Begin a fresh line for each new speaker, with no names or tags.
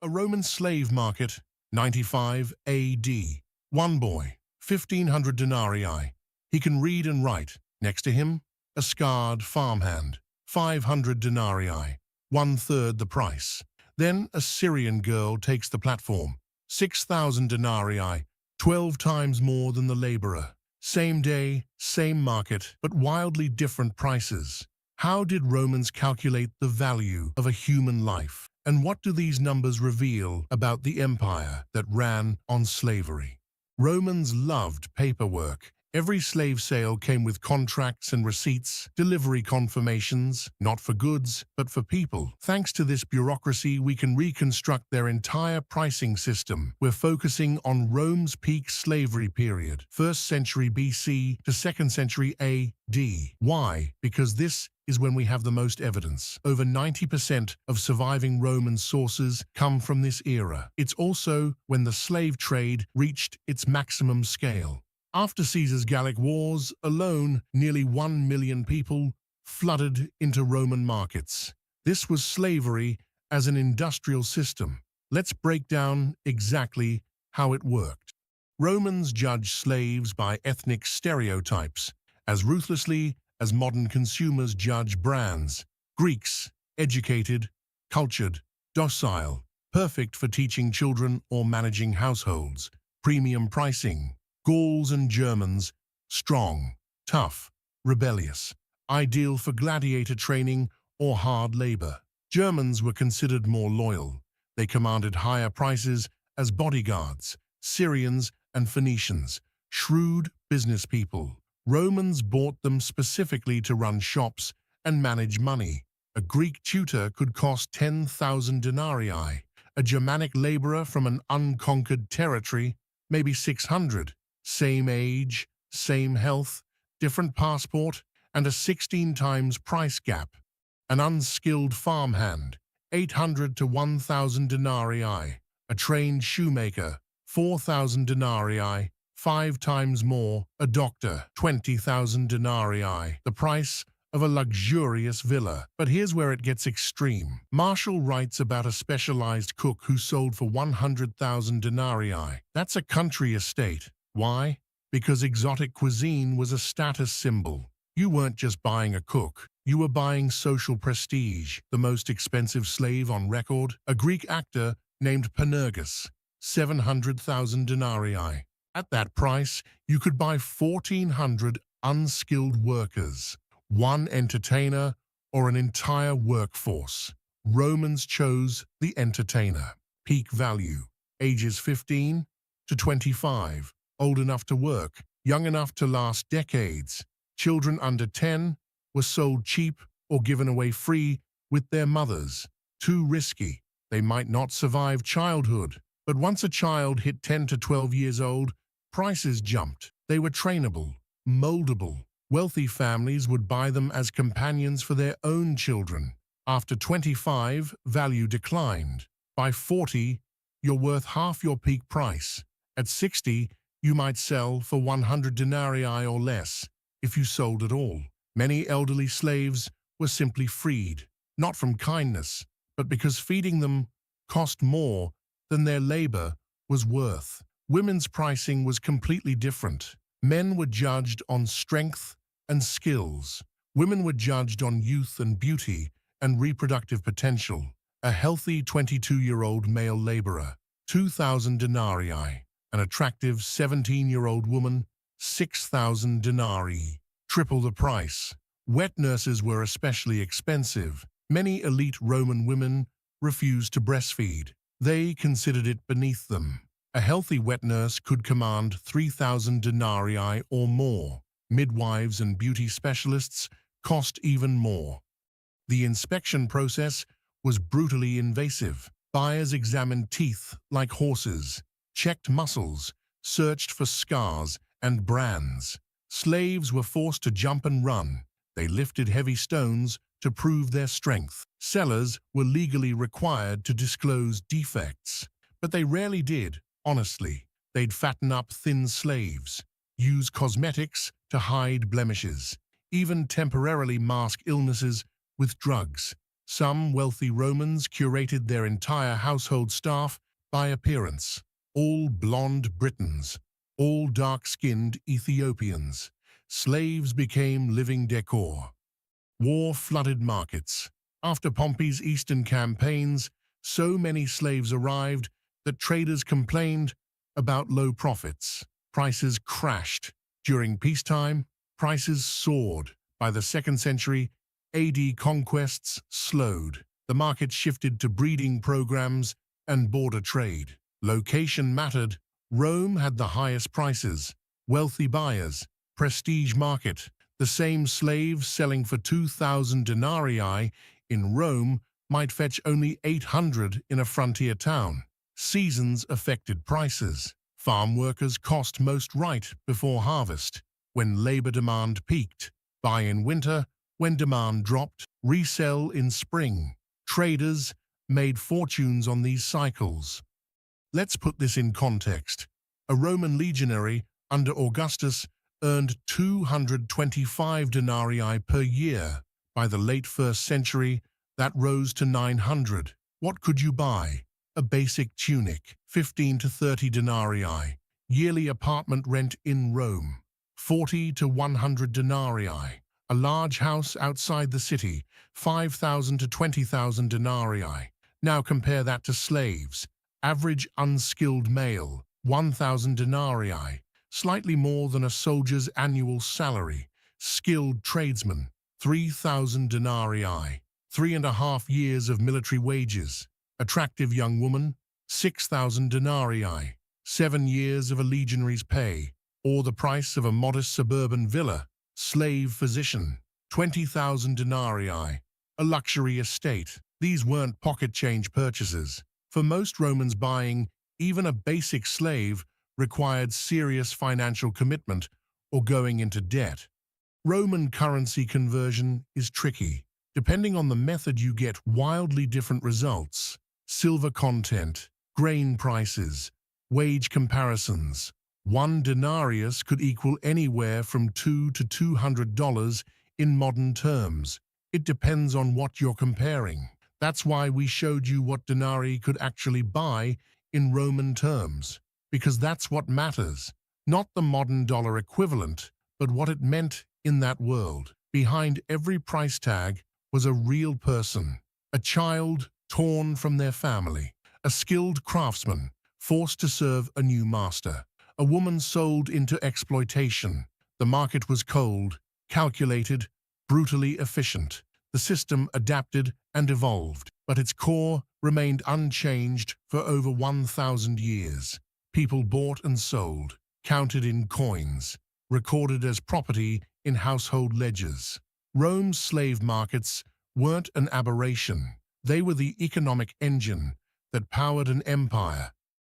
A Roman slave market, 95 AD. One boy, 1,500 denarii. He can read and write. Next to him, a scarred farmhand, 500 denarii, one-third the price. Then a Syrian girl takes the platform, 6,000 denarii, 12 times more than the laborer. Same day, same market, but wildly different prices. How did Romans calculate the value of a human life? And what do these numbers reveal about the empire that ran on slavery? Romans loved paperwork. Every slave sale came with contracts and receipts, delivery confirmations, not for goods, but for people. Thanks to this bureaucracy, we can reconstruct their entire pricing system. We're focusing on Rome's peak slavery period, 1st century BC to 2nd century AD. Why? Because this is when we have the most evidence. Over 90% of surviving Roman sources come from this era. It's also when the slave trade reached its maximum scale. After Caesar's Gallic Wars alone, nearly 1 million people flooded into Roman markets. This was slavery as an industrial system. Let's break down exactly how it worked. Romans judged slaves by ethnic stereotypes as ruthlessly as modern consumers judge brands. Greeks, educated, cultured, docile, perfect for teaching children or managing households. Premium pricing. Gauls and Germans, strong, tough, rebellious, ideal for gladiator training or hard labor. Germans were considered more loyal. They commanded higher prices as bodyguards. Syrians and Phoenicians, shrewd business people. Romans bought them specifically to run shops and manage money. A Greek tutor could cost 10,000 denarii. A Germanic laborer from an unconquered territory, maybe 600. Same age, same health, different passport, and a 16 times price gap. An unskilled farmhand, 800 to 1,000 denarii. A trained shoemaker, 4,000 denarii, 5 times more. A doctor, 20,000 denarii, the price of a luxurious villa. But here's where it gets extreme. Martial writes about a specialized cook who sold for 100,000 denarii. That's a country estate. Why? Because exotic cuisine was a status symbol. You weren't just buying a cook, you were buying social prestige. The most expensive slave on record, a Greek actor named Panurgus, 700,000 denarii. At that price, you could buy 1,400 unskilled workers, one entertainer, or an entire workforce. Romans chose the entertainer. Peak value, ages 15 to 25. Old enough to work, young enough to last decades. Children under 10 were sold cheap or given away free with their mothers. Too risky. They might not survive childhood. But once a child hit 10 to 12 years old, prices jumped. They were trainable, moldable. Wealthy families would buy them as companions for their own children. After 25, value declined. By 40, you're worth half your peak price. At 60, you might sell for 100 denarii or less, if you sold at all. Many elderly slaves were simply freed, not from kindness, but because feeding them cost more than their labor was worth. Women's pricing was completely different. Men were judged on strength and skills. Women were judged on youth and beauty and reproductive potential. A healthy 22-year-old male laborer, 2,000 denarii. An attractive 17-year-old woman, 6,000 denarii. Triple the price. Wet nurses were especially expensive. Many elite Roman women refused to breastfeed. They considered it beneath them. A healthy wet nurse could command 3,000 denarii or more. Midwives and beauty specialists cost even more. The inspection process was brutally invasive. Buyers examined teeth like horses, checked muscles, searched for scars and brands. Slaves were forced to jump and run. They lifted heavy stones to prove their strength. Sellers were legally required to disclose defects, but they rarely did, honestly. They'd fatten up thin slaves, use cosmetics to hide blemishes, even temporarily mask illnesses with drugs. Some wealthy Romans curated their entire household staff by appearance. All blonde Britons, all dark-skinned Ethiopians. Slaves became living decor. War flooded markets. After Pompey's eastern campaigns, so many slaves arrived that traders complained about low profits. Prices crashed. During peacetime, prices soared. By the 2nd century, AD conquests slowed. The market shifted to breeding programs and border trade. Location mattered. Rome had the highest prices. Wealthy buyers. Prestige market. The same slave selling for 2,000 denarii in Rome might fetch only 800 in a frontier town. Seasons affected prices. Farm workers cost most right before harvest, when labor demand peaked. Buy in winter, when demand dropped. Resell in spring. Traders made fortunes on these cycles. Let's put this in context. A Roman legionary under Augustus earned 225 denarii per year. By the late 1st century, that rose to 900. What could you buy? A basic tunic, 15 to 30 denarii. Yearly apartment rent in Rome, 40 to 100 denarii. A large house outside the city, 5,000 to 20,000 denarii. Now compare that to slaves. Average unskilled male, 1,000 denarii, slightly more than a soldier's annual salary. Skilled tradesman, 3,000 denarii, 3.5 years of military wages. Attractive young woman, 6,000 denarii, 7 years of a legionary's pay, or the price of a modest suburban villa. Slave physician, 20,000 denarii, a luxury estate. These weren't pocket change purchases. For most Romans, buying even a basic slave required serious financial commitment or going into debt. Roman currency conversion is tricky. Depending on the method, you get wildly different results. Silver content, grain prices, wage comparisons. 1 denarius could equal anywhere from $2 to $200 in modern terms. It depends on what you're comparing. That's why we showed you what denarii could actually buy in Roman terms, because that's what matters. Not the modern dollar equivalent, but what it meant in that world. Behind every price tag was a real person, a child torn from their family, a skilled craftsman forced to serve a new master, a woman sold into exploitation. The market was cold, calculated, brutally efficient. The system adapted and evolved, but its core remained unchanged for over 1,000 years. People bought and sold, counted in coins, recorded as property in household ledgers. Rome's slave markets weren't an aberration. They were the economic engine that powered an empire.